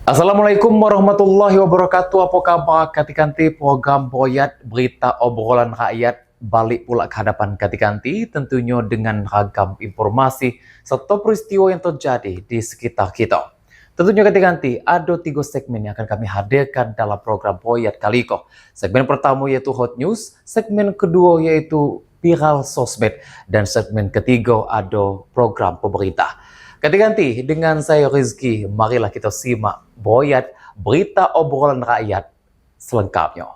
Assalamualaikum warahmatullahi wabarakatuh. Apa kabar Katikanti? Program Boyat Berita Obrolan Rakyat balik pula ke hadapan Katikanti, tentunya dengan ragam informasi serta peristiwa yang terjadi di sekitar kita. Tentunya Katikanti, ada 3 segmen yang akan kami hadirkan dalam program Boyat kali ini. Segmen pertama yaitu Hot News, segmen kedua yaitu Viral Sosmed, dan segmen ketiga ada program pemerintah. Ganti-ganti dengan saya Rizky, marilah kita simak Boyat Berita Obrolan Rakyat selengkapnya.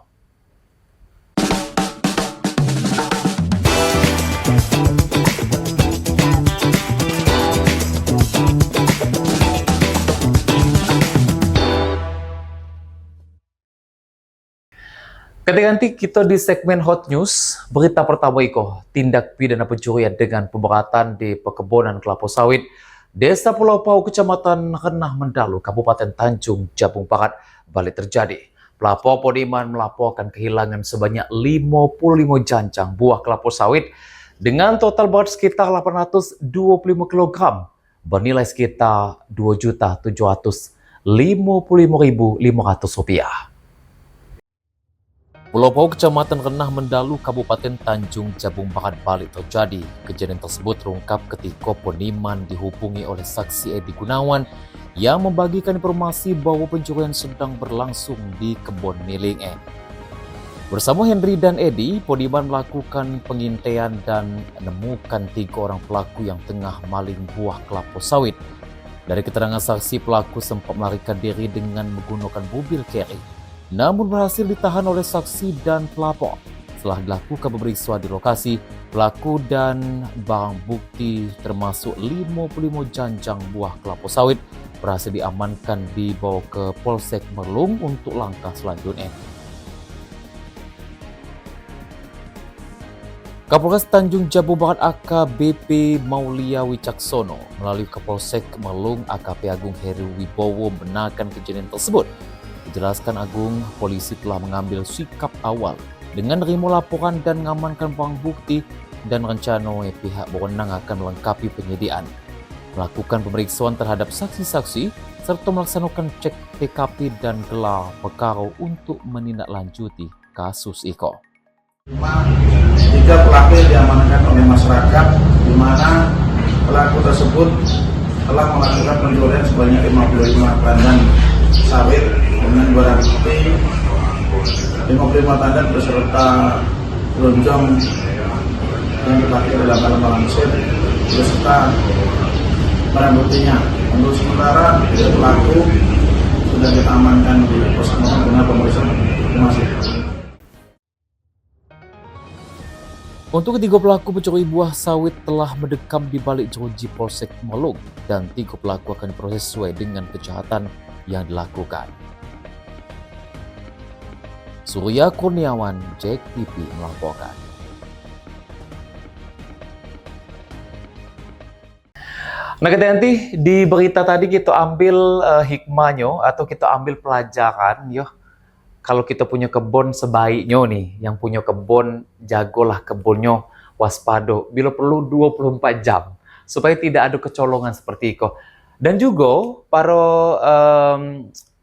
Ganti-ganti kita di segmen Hot News, berita pertama iko, tindak pidana pencurian dengan pemberatan di perkebunan kelapa sawit Desa Pulau Pau, Kecamatan Renah Mendalu, Kabupaten Tanjung Jabung Barat, balik terjadi. Pelapor Podiman melaporkan kehilangan sebanyak 55 janjang buah kelapa sawit dengan total berat sekitar 825 kg, bernilai sekitar Rp2.755.500. Pulau Pau, Kecamatan Renah Mendalu, Kabupaten Tanjung Jabung Barat balik terjadi. Kejadian tersebut terungkap ketika Poniman dihubungi oleh saksi Edi Gunawan yang membagikan informasi bahwa pencurian sedang berlangsung di kebun milik E. Bersama Henry dan Edi, Poniman melakukan pengintaian dan menemukan 3 orang pelaku yang tengah maling buah kelapa sawit. Dari keterangan saksi, pelaku sempat melarikan diri dengan menggunakan mobil carry, namun berhasil ditahan oleh saksi dan pelapor. Setelah dilakukan pemeriksaan di lokasi, pelaku dan barang bukti termasuk 55 janjang buah kelapa sawit berhasil diamankan dibawa ke Polsek Merlung untuk langkah selanjutnya. Kapolres Tanjung Jabung Barat AKBP Maulia Wicaksono melalui Kapolsek Merlung AKP Agung Heru Wibowo membenarkan kejadian tersebut. Dijelaskan Agung, polisi telah mengambil sikap awal dengan menerima laporan dan mengamankan barang bukti, dan rencana pihak berwenang akan melengkapi penyediaan, melakukan pemeriksaan terhadap saksi-saksi, serta melaksanakan cek TKP dan gelar perkara untuk menindaklanjuti kasus Iko. 3 pelaku yang diamankan oleh masyarakat, di mana pelaku tersebut telah melakukan pencurian sebanyak 55 tandan sawit dengan barang bukti 55 tandan beserta lonjong yang dipakai dalam alat mesin beserta barang buktinya. Untuk sementara pelaku sudah kita amankan di Polsek Merlung dengan pemeriksaan masih. Untuk ketiga pelaku pencuri buah sawit telah mendekam di balik jeruji Polsek Merlung, dan 3 pelaku akan diproses sesuai dengan kejahatan yang dilakukan. Surya Kurniawan, JEK TV melaporkan. Nah, nanti di berita tadi kita ambil hikmahnya atau kita ambil pelajaran, kalau kita punya kebun sebaiknya nih, yang punya kebun jagolah kebunnya, waspada, bila perlu 24 jam supaya tidak ada kecolongan seperti itu. Dan juga para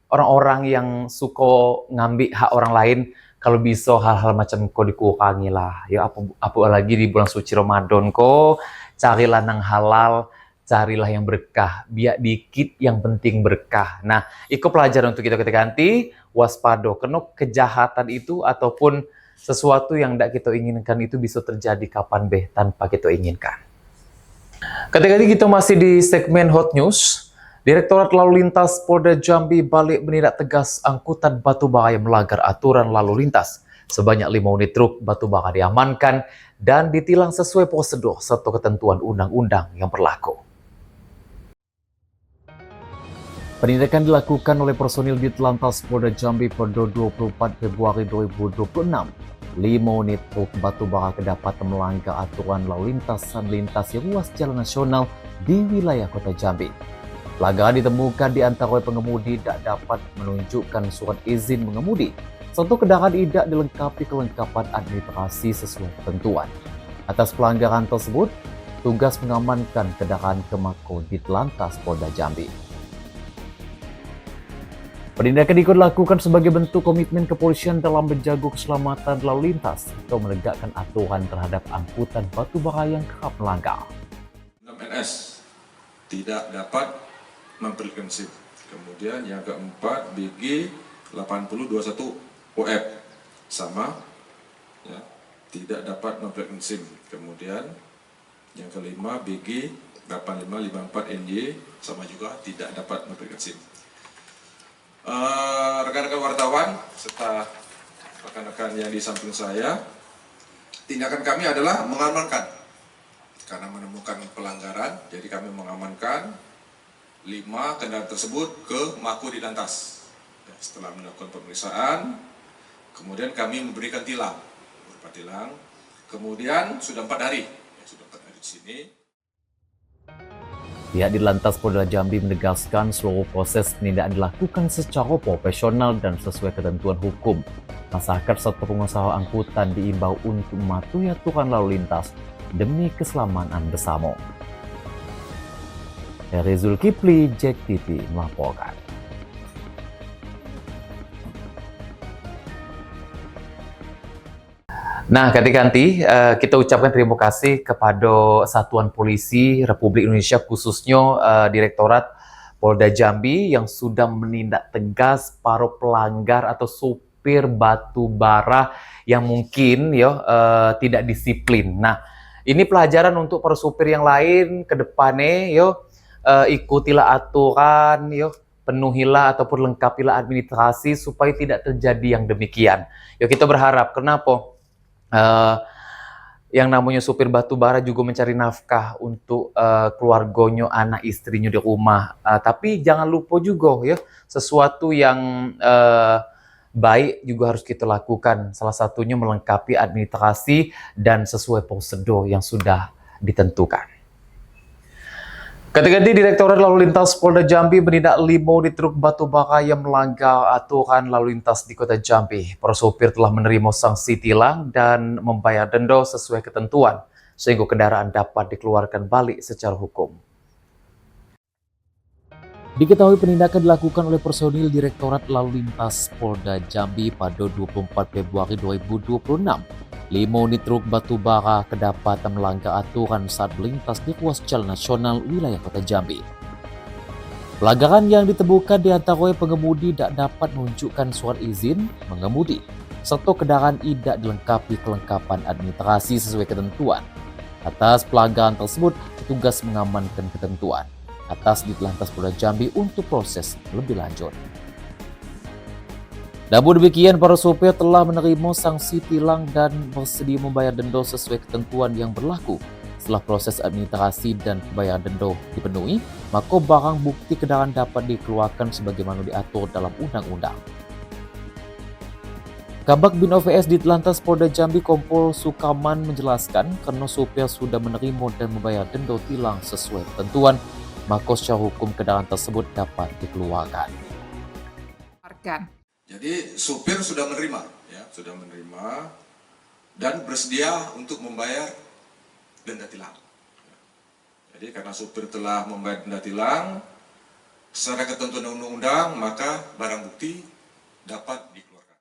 orang-orang yang suka ngambil hak orang lain, kalau bisa hal-hal macam kau dikurangi lah. Ya apalagi di bulan suci Ramadan kau carilah yang halal, carilah yang berkah, biar dikit yang penting berkah. Nah, itu pelajaran untuk kita ganti, waspada, karena kejahatan itu ataupun sesuatu yang tidak kita inginkan itu bisa terjadi kapan tanpa kita inginkan. Ketika kita masih di segmen Hot News, Direktorat Lalu Lintas Polda Jambi balik menindak tegas angkutan batubara yang melanggar aturan lalu lintas. Sebanyak 5 unit truk batubara diamankan dan ditilang sesuai prosedur serta ketentuan undang-undang yang berlaku. Penindakan dilakukan oleh personil Ditlantas Polda Jambi pada 24 Februari 2026. 5 unit truk batubara kedapatan melanggar aturan lalu lintas dan melintasi ruas jalan nasional di wilayah Kota Jambi. Pelanggaran ditemukan di antara pengemudi tidak dapat menunjukkan surat izin mengemudi, serta kendaraan tidak dilengkapi kelengkapan administrasi sesuai ketentuan. Atas pelanggaran tersebut, tugas mengamankan kendaraan ke Mako Ditlantas Polda Jambi. Penindakan itu dilakukan sebagai bentuk komitmen kepolisian dalam menjaga keselamatan lalu lintas atau menegakkan aturan terhadap angkutan batubara yang kerap melanggar. 6NS tidak dapat memberikan SIM. Kemudian yang keempat BG 8021 OF sama ya, tidak dapat memberikan SIM. Kemudian yang kelima BG 8554 NY sama juga tidak dapat memberikan SIM. Rekan-rekan wartawan serta rekan-rekan yang di samping saya, tindakan kami adalah mengamankan karena menemukan pelanggaran, jadi kami mengamankan 5 kendaraan tersebut ke Mako Ditlantas. Setelah melakukan pemeriksaan, kemudian kami memberikan tilang, berupa tilang. Kemudian sudah 4 hari, sudah 4 hari di sini. Pihak Ditlantas Polda Jambi menegaskan seluruh proses penindakan dilakukan secara profesional dan sesuai ketentuan hukum. Masyarakat serta pengusaha angkutan diimbau untuk mematuhi aturan lalu lintas demi keselamatan bersama. Dari Zulkifli, Jack TV melaporkan. Nah, ganti-ganti kita ucapkan terima kasih kepada Satuan Polisi Republik Indonesia, khususnya Direktorat Polda Jambi yang sudah menindak tegas para pelanggar atau supir batubara yang mungkin tidak disiplin. Nah, ini pelajaran untuk para supir yang lain ke depannya, ikutilah aturan, penuhilah ataupun lengkapilah administrasi supaya tidak terjadi yang demikian. Kita berharap, kenapa? Yang namanya supir batubara juga mencari nafkah untuk keluarganya, anak istrinya di rumah. Tapi jangan lupa juga sesuatu yang baik juga harus kita lakukan. Salah satunya melengkapi administrasi dan sesuai prosedur yang sudah ditentukan. Ganti-ganti Direktorat Lalu Lintas Polda Jambi menindak 5 unit truk batubara yang melanggar aturan lalu lintas di Kota Jambi. Para sopir telah menerima sanksi tilang dan membayar denda sesuai ketentuan, sehingga kendaraan dapat dikeluarkan balik secara hukum. Diketahui penindakan dilakukan oleh personil Direktorat Lalu Lintas Polda Jambi pada 24 Februari 2026. 5 unit truk batubara kedapatan melanggar aturan saat melintas di ruas jalan nasional wilayah Kota Jambi. Pelanggaran yang ditemukan diantaranya pengemudi tidak dapat menunjukkan surat izin mengemudi, serta kendaraan tidak dilengkapi kelengkapan administrasi sesuai ketentuan. Atas pelanggaran tersebut, petugas mengamankan ketentuan atas Ditlantas Polda Jambi untuk proses lebih lanjut. Namun demikian, para sopir telah menerima sanksi tilang dan bersedia membayar denda sesuai ketentuan yang berlaku. Setelah proses administrasi dan pembayaran denda dipenuhi, maka barang bukti kendaraan dapat dikeluarkan sebagaimana diatur dalam undang-undang. Kabak Bin OVS Ditlantas Polda Jambi Kompol Sukaman menjelaskan karena sopir sudah menerima dan membayar denda tilang sesuai ketentuan, maka secara hukum kendaraan tersebut dapat dikeluarkan. Jadi supir sudah menerima, dan bersedia untuk membayar denda tilang. Jadi karena supir telah membayar denda tilang, secara ketentuan undang-undang, maka barang bukti dapat dikeluarkan.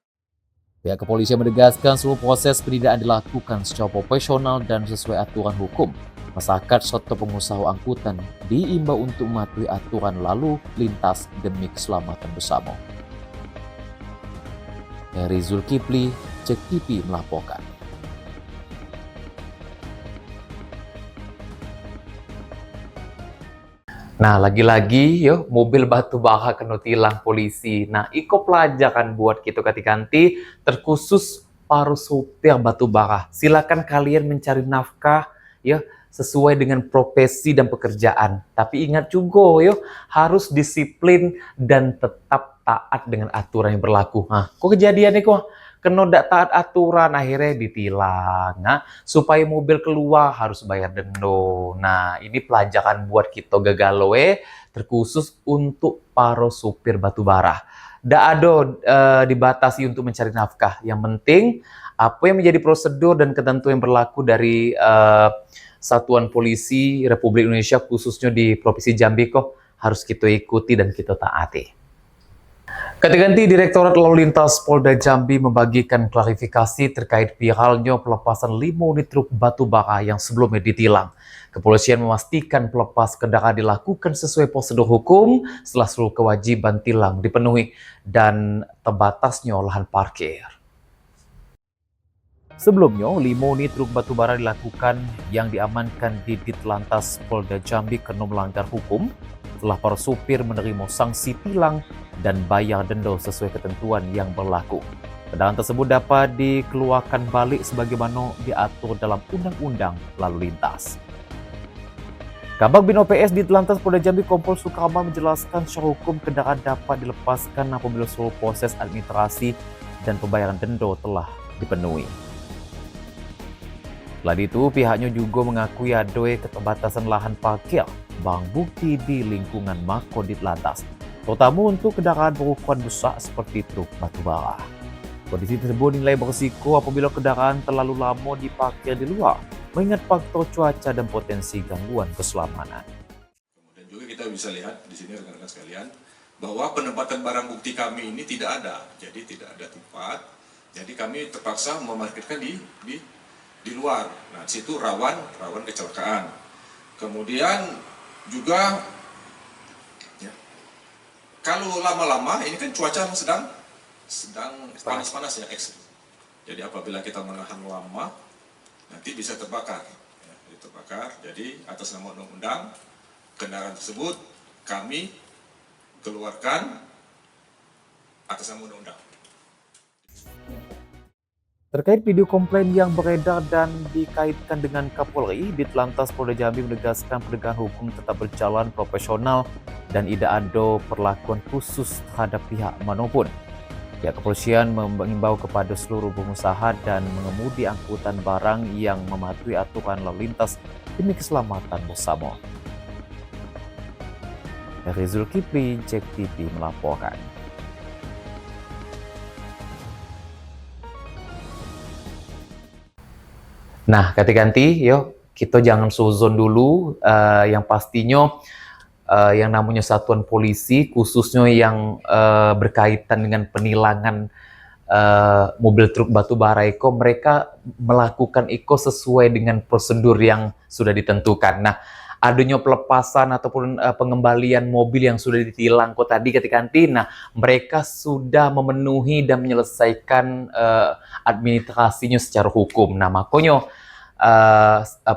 Pihak kepolisian menegaskan seluruh proses penindakan dilakukan secara profesional dan sesuai aturan hukum. Masyarakat serta pengusaha angkutan diimbau untuk mematuhi aturan lalu lintas demi keselamatan bersama. Dari Zulkifli, Jack TV melaporkan. Nah, lagi-lagi mobil batubara kena tilang polisi. Nah, iko pelajaran buat kita ganti terkhusus para sopir batubara. Silakan kalian mencari nafkah sesuai dengan profesi dan pekerjaan. Tapi ingat juga harus disiplin dan tetap taat dengan aturan yang berlaku. Kok kejadiannya kena ndak taat aturan akhirnya ditilang. Supaya mobil keluar harus bayar denda. Nah, ini pelajaran buat kita gagaloe terkhusus untuk para supir batubara. Ndak ada dibatasi untuk mencari nafkah. Yang penting apa yang menjadi prosedur dan ketentuan yang berlaku dari Satuan Polisi Republik Indonesia khususnya di Provinsi Jambi harus kita ikuti dan kita taati. Ganti Direktorat Lalu Lintas Polda Jambi membagikan klarifikasi terkait viralnya pelepasan 5 unit truk batu bara yang sebelumnya ditilang. Kepolisian memastikan pelepas kendaraan dilakukan sesuai prosedur hukum setelah seluruh kewajiban tilang dipenuhi dan terbatasnya lahan parkir. Sebelumnya, 5 unit truk batu bara dilakukan yang diamankan di Ditlantas Polda Jambi karena melanggar hukum setelah para supir menerima sanksi tilang dan bayar denda sesuai ketentuan yang berlaku. Kendaraan tersebut dapat dikeluarkan balik sebagaimana diatur dalam Undang-Undang Lalu Lintas. Kabag Bin OPS di Ditlantas Polda Jambi Kompol Sukarman menjelaskan secara hukum kendaraan dapat dilepaskan apabila seluruh proses administrasi dan pembayaran denda telah dipenuhi. Selain itu, pihaknya juga mengakui ada keterbatasan lahan parkir barang bukti di lingkungan Mako Ditlantas, terutama untuk kendaraan berukuran besar seperti truk batubara. Kondisi tersebut dinilai berisiko apabila kendaraan terlalu lama diparkir di luar, mengingat faktor cuaca dan potensi gangguan keselamatan. Kemudian juga kita bisa lihat di sini rekan-rekan sekalian bahwa penempatan barang bukti kami ini tidak ada, jadi tidak ada tempat. Jadi kami terpaksa memarkirkan di luar. Nah, situ rawan kecelakaan. Kemudian juga ya, kalau lama-lama ini kan cuaca sedang panas-panas ya, ekstrim. Jadi apabila kita menahan lama nanti bisa terbakar. Ya, terbakar. Jadi atas nama undang-undang kendaraan tersebut kami keluarkan atas nama undang-undang. Terkait video komplain yang beredar dan dikaitkan dengan Kapolri, Ditlantas Polda Jambi menegaskan penegakan hukum tetap berjalan profesional dan tidak ada perlakuan khusus terhadap pihak manapun. Pihak kepolisian mengimbau kepada seluruh pengusaha dan mengemudi angkutan barang yang mematuhi aturan lalu lintas demi keselamatan bersama. Dari Zulkifli, Cek TV melaporkan. Nah, ganti-ganti, yuk kita jangan suzon dulu. Yang pastinya yang namanya satuan polisi, khususnya yang berkaitan dengan penilangan mobil truk batu bara Eko, mereka melakukan Eko sesuai dengan prosedur yang sudah ditentukan. Nah, adanya pelepasan ataupun pengembalian mobil yang sudah ditilang kok tadi ganti-ganti, nah mereka sudah memenuhi dan menyelesaikan administrasinya secara hukum. Nah, makanya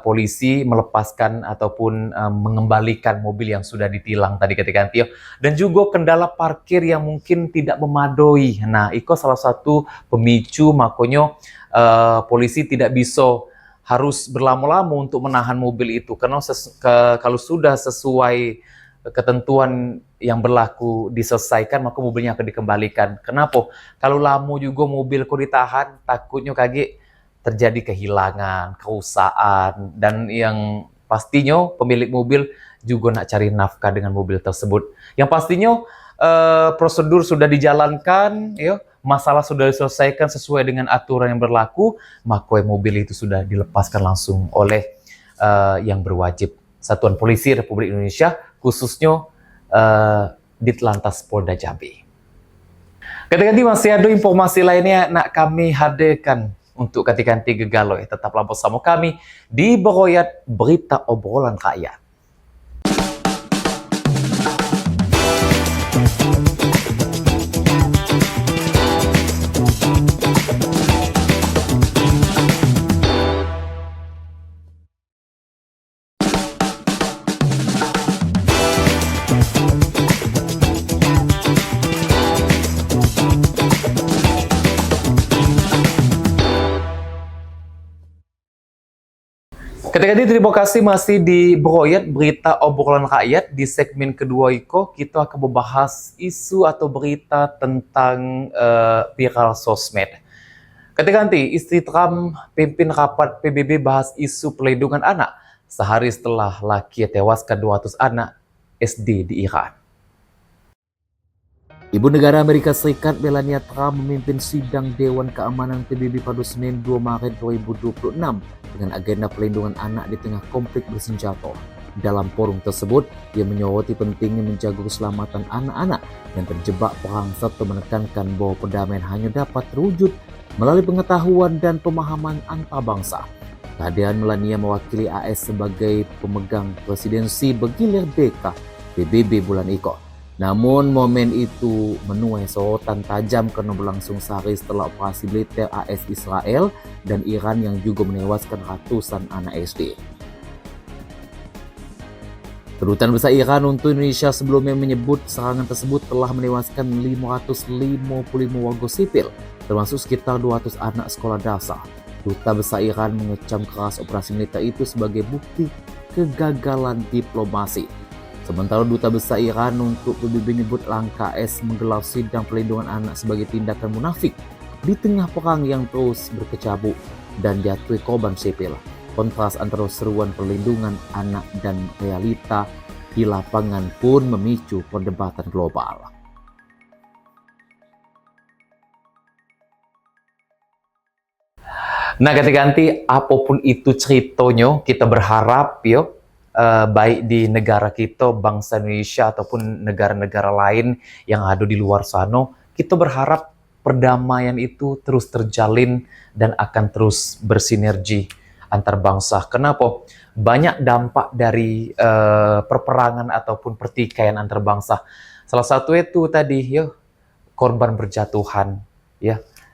polisi melepaskan ataupun mengembalikan mobil yang sudah ditilang tadi ganti-ganti. Dan juga kendala parkir yang mungkin tidak memadai. Nah, itu salah satu pemicu makanya polisi tidak bisa harus berlama-lama untuk menahan mobil itu, karena kalau sudah sesuai ketentuan yang berlaku diselesaikan, maka mobilnya akan dikembalikan. Kenapa? Kalau lama juga mobil kok ditahan, takutnya kaget terjadi kehilangan, kerusakan, dan yang pastinya pemilik mobil juga nak cari nafkah dengan mobil tersebut. Yang pastinya prosedur sudah dijalankan, ya, masalah sudah diselesaikan sesuai dengan aturan yang berlaku, maka mobil itu sudah dilepaskan langsung oleh yang berwajib, Satuan Polisi Republik Indonesia, khususnya Ditlantas Polda Jambi. Ganti-ganti masih ada informasi lainnya nak kami hadirkan untuk ganti-ganti gegalo. Tetaplah bersama kami di Beroyat Berita Obrolan Rakyat. Ketika ini terima kasih masih di Beroyat Berita Obrolan Rakyat. Di segmen kedua kita akan membahas isu atau berita tentang viral sosmed. Ketika nanti istri Trump pimpin rapat PBB bahas isu pelindungan anak sehari setelah laki tewaskan 200 anak SD di Iran. Ibu negara Amerika Serikat Melania Trump memimpin sidang Dewan Keamanan PBB pada Senin 2 Maret 2026 dengan agenda pelindungan anak di tengah konflik bersenjata Dalam forum tersebut, ia menyoroti pentingnya menjaga keselamatan anak-anak yang terjebak perang serta menekankan bahwa perdamaian hanya dapat terwujud melalui pengetahuan dan pemahaman antar bangsa. Kehadiran Melania mewakili AS sebagai pemegang presidensi bergilir BK PBB bulan Iko. Namun momen itu menuai sorotan tajam karena berlangsung sehari setelah operasi militer AS Israel dan Iran yang juga menewaskan ratusan anak SD. Kedutaan Besar Iran untuk Indonesia sebelumnya menyebut serangan tersebut telah menewaskan 555 warga sipil, termasuk sekitar 200 anak sekolah dasar. Duta Besar Iran mengecam keras operasi militer itu sebagai bukti kegagalan diplomasi. Sementara Duta Besar Iran untuk PBB menyebut langkah AS menggelar sidang perlindungan anak sebagai tindakan munafik di tengah perang yang terus berkecamuk dan jatuhi korban sipil. Kontras antara seruan perlindungan anak dan realita di lapangan pun memicu perdebatan global. Nah, ganti-ganti apapun itu ceritanya, kita berharap baik di negara kita, bangsa Indonesia ataupun negara-negara lain yang ada di luar sana, kita berharap perdamaian itu terus terjalin dan akan terus bersinergi antar bangsa. Kenapa? Banyak dampak dari perperangan ataupun pertikaian antar bangsa. Salah satu itu tadi korban berjatuhan.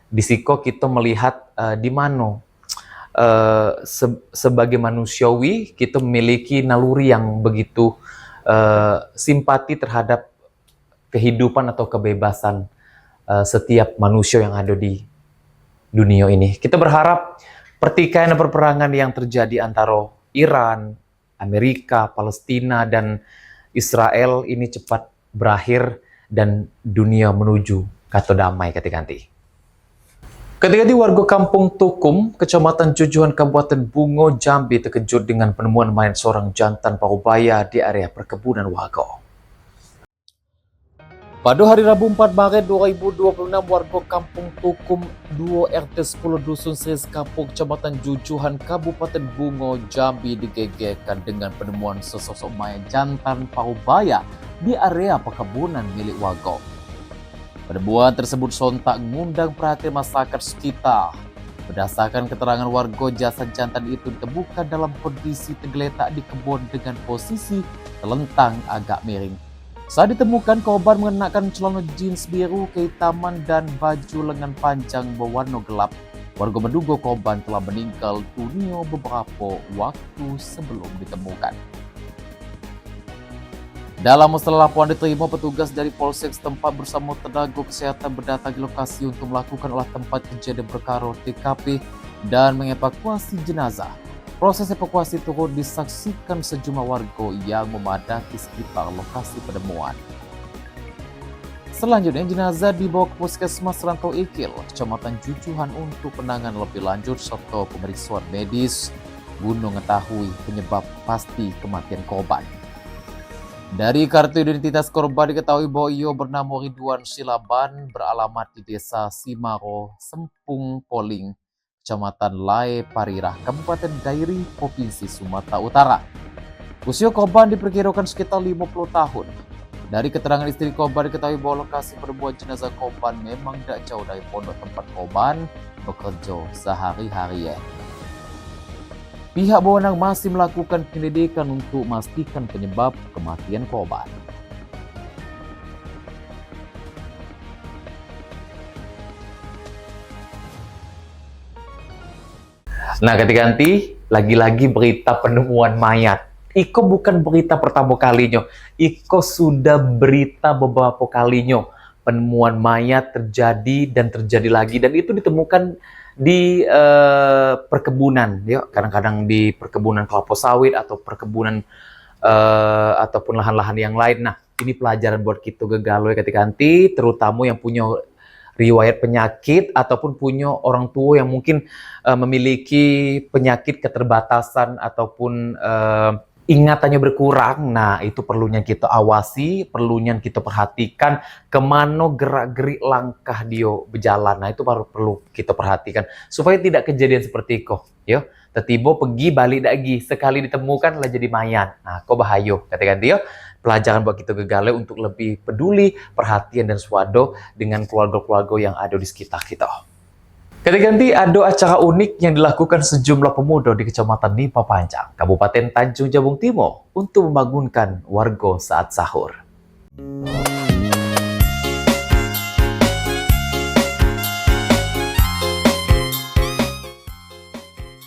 Di siko kita melihat di mana sebagai manusiawi kita memiliki naluri yang begitu simpati terhadap kehidupan atau kebebasan setiap manusia yang ada di dunia ini. Kita berharap pertikaian dan perperangan yang terjadi antara Iran, Amerika, Palestina, dan Israel ini cepat berakhir dan dunia menuju kata damai ganti-ganti. Ketika di warga Kampung Tukum, Kecamatan Jujuhan, Kabupaten Bungo, Jambi terkejut dengan penemuan mayat seorang jantan parubaya di area perkebunan warga. Pada hari Rabu 4 Maret 2026, warga Kampung Tukum 2 RT 10 Dusun Sri Sekapuk, Kecamatan Jujuhan, Kabupaten Bungo, Jambi digegerkan dengan penemuan sesosok mayat jantan parubaya di area perkebunan milik warga. Penemuan tersebut sontak mengundang perhatian masyarakat sekitar. Berdasarkan keterangan warga, jasad jantan itu ditemukan dalam kondisi tergeletak di kebun dengan posisi terlentang agak miring. Saat ditemukan, korban mengenakan celana jeans biru kehitaman dan baju lengan panjang berwarna gelap. Warga menduga korban telah meninggal dunia beberapa waktu sebelum ditemukan. Dalam setelah laporan diterima, petugas dari Polsek setempat bersama tenaga kesehatan berdatangi lokasi untuk melakukan olah tempat kejadian perkara TKP dan mengevakuasi jenazah. Proses evakuasi turut disaksikan sejumlah warga yang memadati sekitar lokasi penemuan. Selanjutnya, jenazah dibawa ke Puskesmas Rantau Ikil, Kecamatan Jujuhan untuk penanganan lebih lanjut serta pemeriksaan medis guna mengetahui penyebab pasti kematian korban. Dari kartu identitas korban diketahui bahwa ia bernama Ridwan Silaban, beralamat di Desa Simaro, Sempung Poling, Kecamatan Lae Parirah, Kabupaten Dairi, Provinsi Sumatera Utara. Usia korban diperkirakan sekitar 50 tahun. Dari keterangan istri korban diketahui bahwa lokasi penemuan jenazah korban memang tidak jauh dari pondok tempat korban bekerja sehari-hari. Pihak berwenang masih melakukan penyelidikan untuk memastikan penyebab kematian korban. Nah, ganti-ganti, lagi-lagi berita penemuan mayat. Iko bukan berita pertama kalinya. Iko sudah berita beberapa kalinya. Penemuan mayat terjadi dan terjadi lagi. Dan itu ditemukan di perkebunan. Kadang-kadang di perkebunan kelapa sawit atau perkebunan ataupun lahan-lahan yang lain. Nah, ini pelajaran buat kita gagaloi ganti-ganti, terutama yang punya riwayat penyakit ataupun punya orang tua yang mungkin memiliki penyakit keterbatasan ataupun ingatannya berkurang. Nah, itu perlunya kita awasi, perlunya kita perhatikan kemana gerak-gerik langkah dia berjalan. Nah, itu baru perlu kita perhatikan supaya tidak kejadian seperti itu, Tetibo pergi balik lagi, sekali ditemukan lah jadi mayan. Nah, kok bahayo kata-ganti yo. Pelajaran buat kita gegale untuk lebih peduli, perhatian dan swado dengan keluarga-keluarga yang ada di sekitar kita. Kata-ganti ada acara unik yang dilakukan sejumlah pemuda di Kecamatan Nipa Panjang, Kabupaten Tanjung Jabung Timur untuk membangunkan warga saat sahur.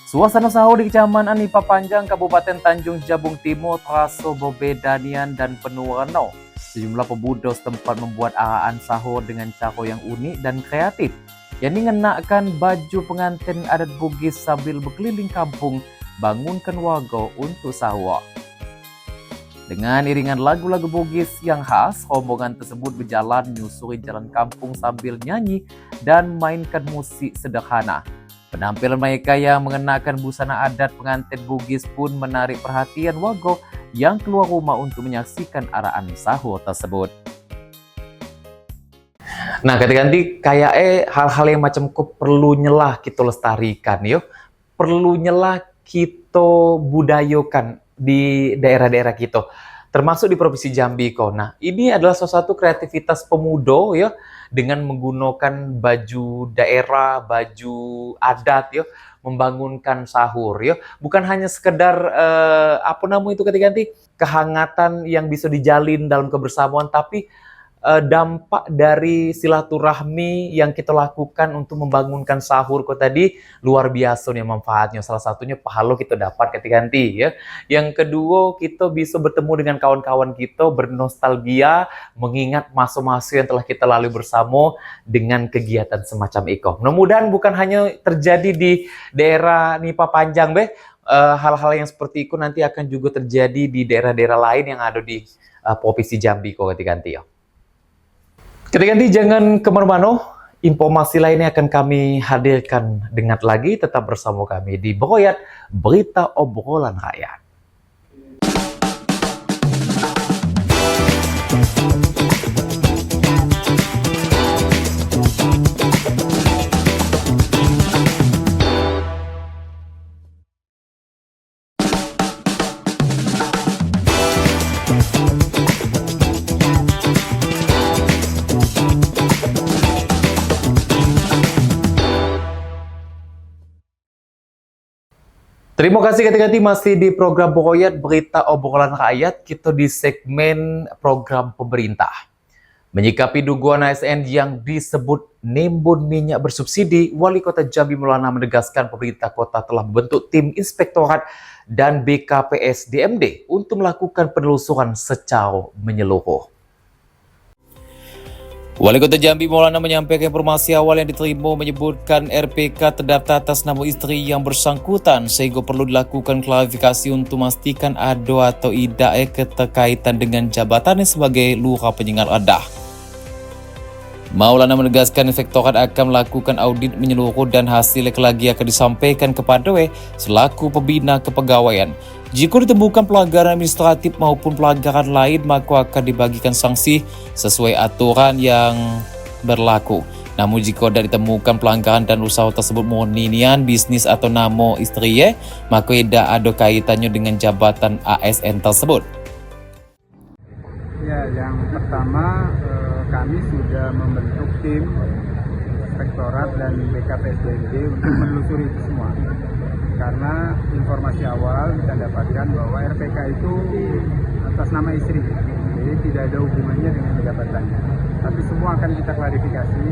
Suasana sahur di Kecamatan Nipa Panjang, Kabupaten Tanjung Jabung Timur terasa berbeda nian dan penuh warna. Sejumlah pemuda setempat membuat araan sahur dengan cara yang unik dan kreatif, yang mengenakan baju pengantin adat Bugis sambil berkeliling kampung bangunkan warga untuk sahur. Dengan iringan lagu-lagu Bugis yang khas, rombongan tersebut berjalan menyusuri jalan kampung sambil nyanyi dan mainkan musik sederhana. Penampilan mereka yang mengenakan busana adat pengantin Bugis pun menarik perhatian warga yang keluar rumah untuk menyaksikan araan sahur tersebut. Nah, ganti kayak hal-hal yang macam kok perlu nyelah kita lestarikan yo. Perlu nyelah kita budayakan di daerah-daerah kita. Termasuk di Provinsi Jambi kok. Nah, ini adalah salah satu kreativitas pemuda ya, dengan menggunakan baju daerah, baju adat ya, membangunkan sahur ya. Bukan hanya sekedar ganti kehangatan yang bisa dijalin dalam kebersamaan, tapi dampak dari silaturahmi yang kita lakukan untuk membangunkan sahur kok tadi luar biasa nih manfaatnya. Salah satunya pahala kita dapat ganti ya. Yang kedua, kita bisa bertemu dengan kawan-kawan kita, bernostalgia, mengingat masa-masa yang telah kita lalui bersama dengan kegiatan semacam itu. Mudah-mudahan bukan hanya terjadi di daerah Nipa Panjang hal-hal yang seperti itu nanti akan juga terjadi di daerah-daerah lain yang ada di Provinsi Jambi kok ganti ya. Ganti jangan kemana-mana, informasi lainnya akan kami hadirkan dengan lagi, tetap bersama kami di Beroyat, Berita Obrolan Rakyat. Terima kasih ganti masih di program Beroyat, Berita Obrolan Rakyat, kita di segmen program pemerintah. Menyikapi dugaan ASN yang disebut nimbun minyak bersubsidi, Wali Kota Jambi Maulana menegaskan pemerintah kota telah membentuk tim inspektorat dan BKPS DMD untuk melakukan penelusuran secara menyeluruh. Wali Kota Jambi Maulana menyampaikan informasi awal yang diterima menyebutkan RPK terdaftar atas nama istri yang bersangkutan sehingga perlu dilakukan klarifikasi untuk memastikan ada atau tidak keterkaitan dengan jabatannya sebagai lurah penyengat adah. Maulana menegaskan inspektorat akan melakukan audit menyeluruh dan hasil lagi akan disampaikan kepada selaku pembina kepegawaian. Jika ditemukan pelanggaran administratif maupun pelanggaran lain, maka akan dibagikan sanksi sesuai aturan yang berlaku. Namun jika tidak ditemukan pelanggaran dan usaha tersebut murnian bisnis atau nama istri, maka tidak ada kaitannya dengan jabatan ASN tersebut. Ya, yang pertama kami sudah membentuk tim inspektorat dan BKPSDMD untuk menelusuri itu semua. Karena informasi awal kita dapatkan bahwa RPK itu atas nama istri, jadi tidak ada hubungannya dengan jabatannya. Tapi semua akan kita klarifikasi,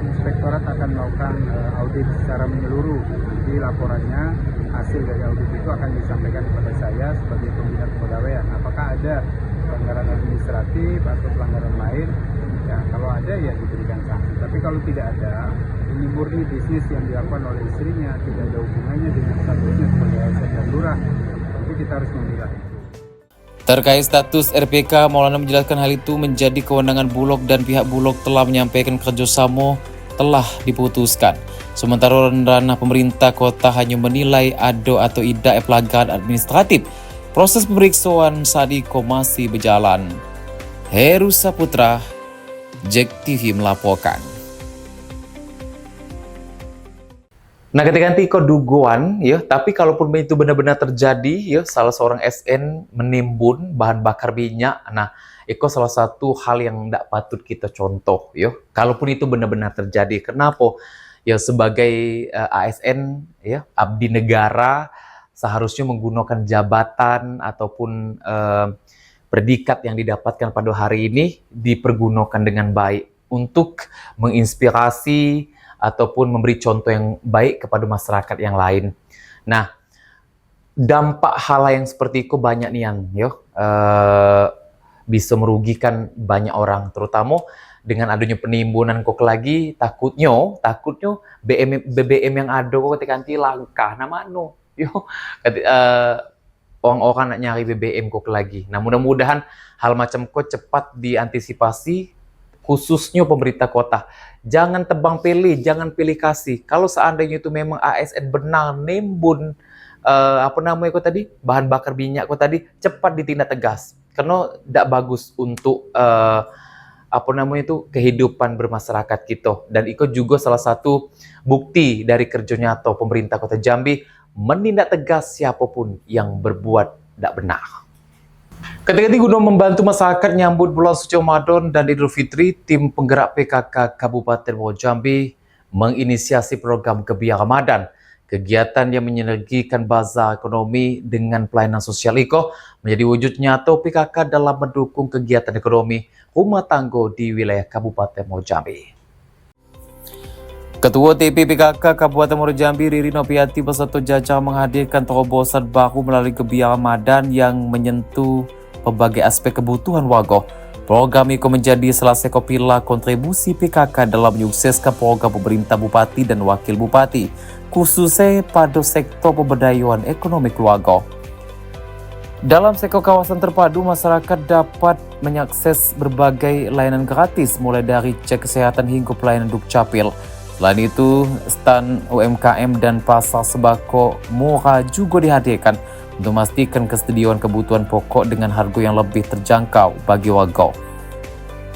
inspektorat akan melakukan audit secara menyeluruh. Jadi laporannya, hasil dari audit itu akan disampaikan kepada saya sebagai pembina kepegawaian. Apakah ada pelanggaran administratif atau pelanggaran lain? Ya, kalau ada ya diberikan sanksi. Tapi kalau tidak ada, ini murni bisnis yang dilakukan oleh istrinya, tidak ada hubungannya dengan statusnya sebagai ASN dan lurah, tentu kita harus memilah itu. Terkait status RPK, Maulana menjelaskan hal itu menjadi kewenangan Bulog dan pihak Bulog telah menyampaikan kerjasama telah diputuskan. Sementara ranah pemerintah kota hanya menilai ada atau tidak pelanggaran administratif. Proses pemeriksaan saat ini masih berjalan. Heru Saputra, JEK TV melaporkan. Nah, ketika nanti kau dugaan, ya, tapi kalaupun itu benar-benar terjadi, ya, salah seorang SN menimbun bahan bakar minyak, nah, itu salah satu hal yang tidak patut kita contoh, ya. Kalaupun itu benar-benar terjadi, kenapa? Ya, sebagai ASN, ya, abdi negara, seharusnya menggunakan jabatan ataupun predikat yang didapatkan pada hari ini dipergunakan dengan baik untuk menginspirasi ataupun memberi contoh yang baik kepada masyarakat yang lain. Nah, dampak hal yang seperti itu banyak nih yang bisa merugikan banyak orang, terutama dengan adanya penimbunan kok lagi takutnya BBM yang ada kok ketika nanti langkah nama orang-orang nak nyari BBM kok lagi. Nah, mudah-mudahan hal macam kok cepat diantisipasi, khususnya pemerintah kota. Jangan tebang pilih, jangan pilih kasih. Kalau seandainya itu memang ASN benar nimbun bahan bakar minyak kok tadi, cepat ditindak tegas. Karena tidak bagus untuk kehidupan bermasyarakat kita. Dan itu juga salah satu bukti dari kerja nyata pemerintah Kota Jambi menindak tegas siapapun yang berbuat tidak benar. Ketika guna membantu masyarakat nyambut bulan suci Ramadan dan Idul Fitri, tim penggerak PKK Kabupaten Muaro Jambi menginisiasi program Gebiar Ramadan. Kegiatan yang menyinergikan bazar ekonomi dengan pelayanan sosial IKO menjadi wujud nyata PKK dalam mendukung kegiatan ekonomi rumah tangga di wilayah Kabupaten Muaro Jambi. Ketua TP PKK Kabupaten Muaro Jambi Riri Novianti beserta jajaran menghadirkan terobosan baru melalui Gebiar Ramadan yang menyentuh berbagai aspek kebutuhan warga. Program itu menjadi salah satu pilar kontribusi PKK dalam menyukseskan program pemerintah Bupati dan Wakil Bupati, khususnya pada sektor pemberdayaan ekonomi keluarga. Dalam sektor kawasan terpadu, masyarakat dapat mengakses berbagai layanan gratis, mulai dari cek kesehatan hingga pelayanan Dukcapil. Selain itu, stand UMKM dan pasar sembako murah juga dihadirkan untuk memastikan kesediaan kebutuhan pokok dengan harga yang lebih terjangkau bagi warga.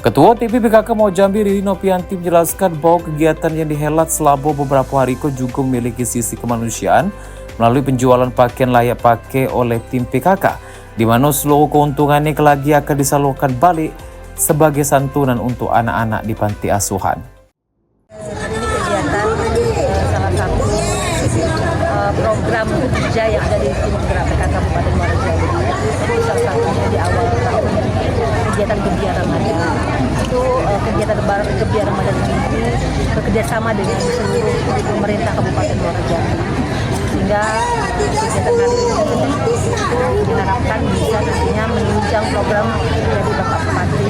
Ketua TP PKK Muaro Jambi Riri Novianti menjelaskan bahwa kegiatan yang dihelat selama beberapa hari itu juga memiliki sisi kemanusiaan melalui penjualan pakaian layak pakai oleh tim PKK, di mana seluruh keuntungannya kelagi akan disalurkan balik sebagai santunan untuk anak-anak di panti asuhan. Program kerja yang ada di tim penggerak PKK Kabupaten Muaro Jambi. Salah satunya di awal tahun ini kegiatan Gebiar Ramadan. Itu kegiatan Gebiar Ramadan ini bekerjasama dengan seluruh pemerintah Kabupaten Muaro Jambi. Sehingga kegiatan kali ini diharapkan bisa nantinya menunjang program dari Bapak Bupati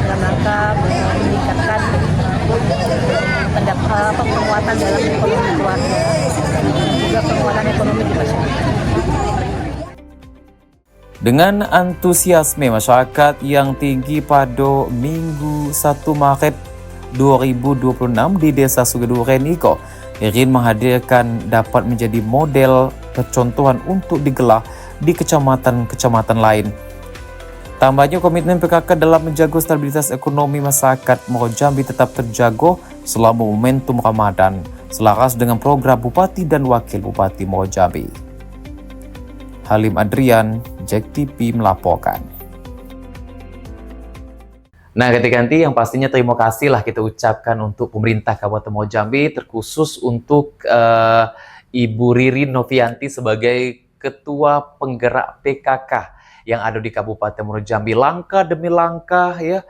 dalam rangka meningkatkan penguatan dalam ekonomi keluarga dan juga penguatan ekonomi di masyarakat. Dengan antusiasme masyarakat yang tinggi pada Minggu 1 Maret 2026 di Desa Sugeduren Iko, Irin menghadirkan dapat menjadi model percontohan untuk digelar di kecamatan-kecamatan lain. Tambahnya, komitmen PKK dalam menjaga stabilitas ekonomi masyarakat Muaro Jambi tetap terjaga selama momentum Ramadan, selaras dengan program Bupati dan Wakil Bupati Muaro Jambi. Halim Adrian, JEK TV melaporkan. Nah, ketika nanti yang pastinya terima kasih lah kita ucapkan untuk pemerintah Kabupaten Muaro Jambi, terkhusus untuk Ibu Riri Novianti sebagai Ketua Penggerak PKK yang ada di Kabupaten Muaro Jambi. Langkah demi langkah ya,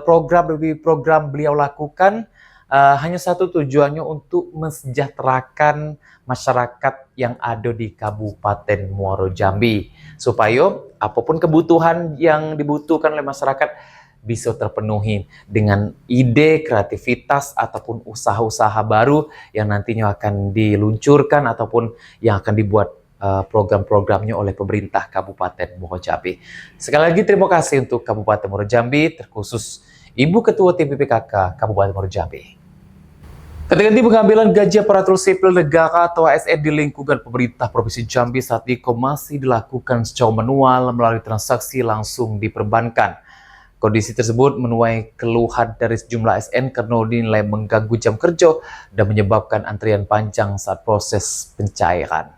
program demi program beliau lakukan hanya satu tujuannya untuk mensejahterakan masyarakat yang ada di Kabupaten Muaro Jambi, supaya apapun kebutuhan yang dibutuhkan oleh masyarakat bisa terpenuhi dengan ide, kreativitas, ataupun usaha-usaha baru yang nantinya akan diluncurkan ataupun yang akan dibuat program-programnya oleh pemerintah Kabupaten Muaro Jambi. Sekali lagi terima kasih untuk Kabupaten Muaro Jambi, terkhusus Ibu Ketua TP PKK Kabupaten Muaro Jambi. Ketika di pengambilan gaji aparatur sipil negara atau ASN di lingkungan pemerintah Provinsi Jambi saat ini masih dilakukan secara manual melalui transaksi langsung di perbankan. Kondisi tersebut menuai keluhan dari sejumlah ASN karena dinilai mengganggu jam kerja dan menyebabkan antrian panjang saat proses pencairan.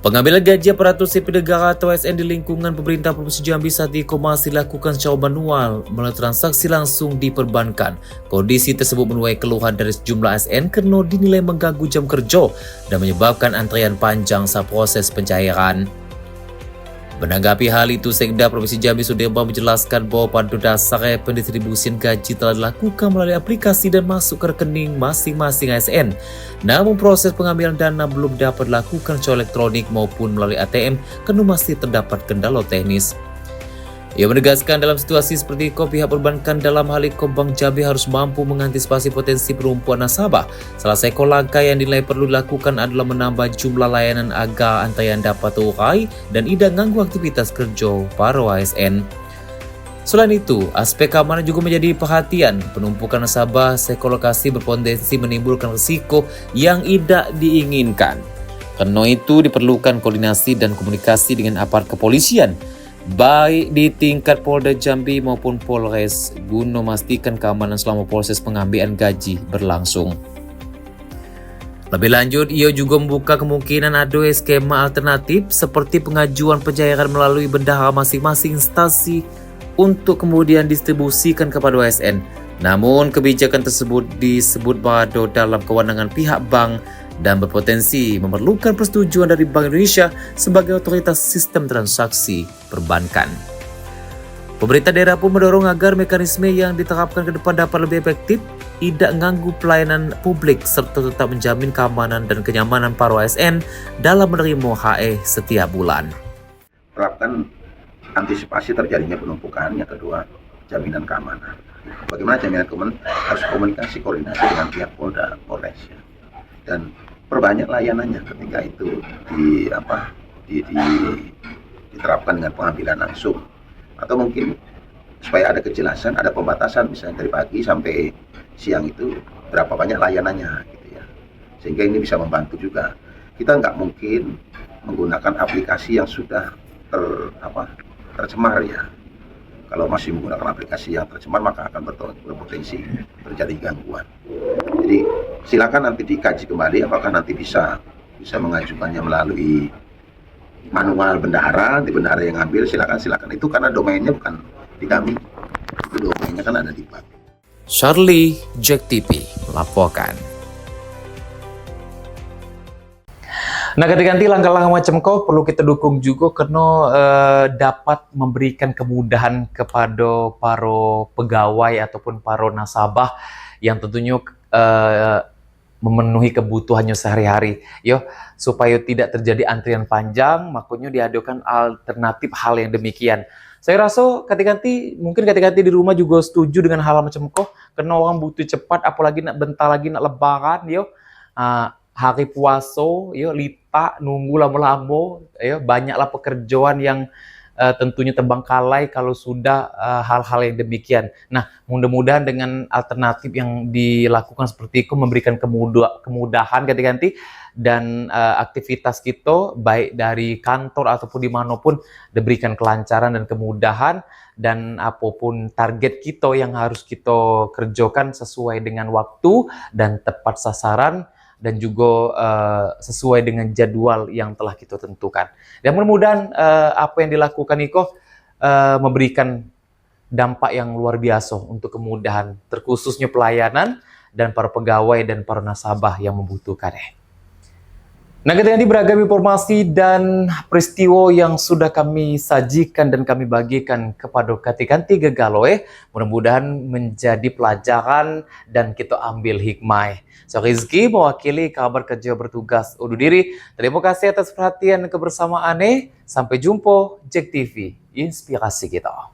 Pengambilan gaji aparatur sipil negara atau ASN di lingkungan pemerintah Provinsi Jambi saat ini masih dilakukan secara manual melalui transaksi langsung di perbankan. Kondisi tersebut menuai keluhan dari sejumlah ASN karena dinilai mengganggu jam kerja dan menyebabkan antrian panjang saat proses pencairan. Menanggapi hal itu, Sekda Provinsi Jambi Sudirman menjelaskan bahwa pada dasarnya pendistribusian gaji telah dilakukan melalui aplikasi dan masuk ke rekening masing-masing ASN. Namun proses pengambilan dana belum dapat dilakukan secara elektronik maupun melalui ATM karena masih terdapat kendala teknis. Ia menegaskan dalam situasi seperti itu, pihak perbankan dalam hal ini Bank Jambi harus mampu mengantisipasi potensi penumpuan nasabah. Salah satu langkah yang dinilai perlu dilakukan adalah menambah jumlah layanan agar antrean dapat terurai dan tidak mengganggu aktivitas kerja para ASN. Selain itu, aspek keamanan juga menjadi perhatian. Penumpukan nasabah sekolokasi berpotensi menimbulkan risiko yang tidak diinginkan. Karena itu diperlukan koordinasi dan komunikasi dengan aparat kepolisian, baik di tingkat Polda Jambi maupun Polres, guna memastikan keamanan selama proses pengambilan gaji berlangsung. Lebih lanjut, ia juga membuka kemungkinan ada skema alternatif seperti pengajuan pencairan melalui bendahara masing-masing instansi untuk kemudian distribusikan kepada ASN. Namun, kebijakan tersebut disebut berada dalam kewenangan pihak bank dan berpotensi memerlukan persetujuan dari Bank Indonesia sebagai otoritas sistem transaksi perbankan. Pemerintah daerah pun mendorong agar mekanisme yang diterapkan ke depan dapat lebih efektif, tidak mengganggu pelayanan publik, serta tetap menjamin keamanan dan kenyamanan para ASN dalam menerima HE setiap bulan. Terapkan antisipasi terjadinya penumpukan. Yang kedua, jaminan keamanan. Bagaimana jaminan keamanan? Harus komunikasi koordinasi dengan pihak Polda, Polres, ya. Dan perbanyak layanannya ketika itu diterapkan dengan pengambilan langsung, atau mungkin supaya ada kejelasan, ada pembatasan misalnya dari pagi sampai siang itu berapa banyak layanannya gitu ya, sehingga ini bisa membantu juga. Kita nggak mungkin menggunakan aplikasi yang sudah tercemar ya. Kalau masih menggunakan aplikasi yang tercemar maka akan berpotensi terjadi gangguan. Jadi silakan nanti dikaji kembali apakah nanti bisa mengajukannya melalui manual bendahara, di bendahara yang ngambil silakan itu karena domainnya bukan di kami, itu domainnya kan ada di bank. Charlie Jack TV melaporkan. Nah, ganti-ganti langkah-langkah macam kau perlu kita dukung juga karena dapat memberikan kemudahan kepada para pegawai ataupun para nasabah yang tentunya memenuhi kebutuhannya sehari-hari, supaya tidak terjadi antrian panjang, makanya diadakan alternatif hal yang demikian. Saya rasa mungkin ganti-ganti di rumah juga setuju dengan hal macam kau, karena orang butuh cepat, apalagi nak bentar lagi nak lebaran, hari puasa, lita nunggu lama-lama, banyaklah pekerjaan yang tentunya terbengkalai kalau sudah hal-hal yang demikian. Nah, mudah-mudahan dengan alternatif yang dilakukan seperti itu memberikan kemudahan ganti-ganti dan aktivitas kita baik dari kantor ataupun dimanapun diberikan kelancaran dan kemudahan, dan apapun target kita yang harus kita kerjakan sesuai dengan waktu dan tepat sasaran, dan juga sesuai dengan jadwal yang telah kita tentukan. Dan mudah-mudahan apa yang dilakukan Iko memberikan dampak yang luar biasa untuk kemudahan, terkhususnya pelayanan dan para pegawai dan para nasabah yang membutuhkan. Nah, ketika ini beragam informasi dan peristiwa yang sudah kami sajikan dan kami bagikan kepada Kati-Kanti Gegaloe, mudah-mudahan menjadi pelajaran dan kita ambil hikmah. So, Rizky mewakili kabar kerja bertugas undur diri. Terima kasih atas perhatian dan kebersamaan. Sampai jumpa, Jack TV, inspirasi kita.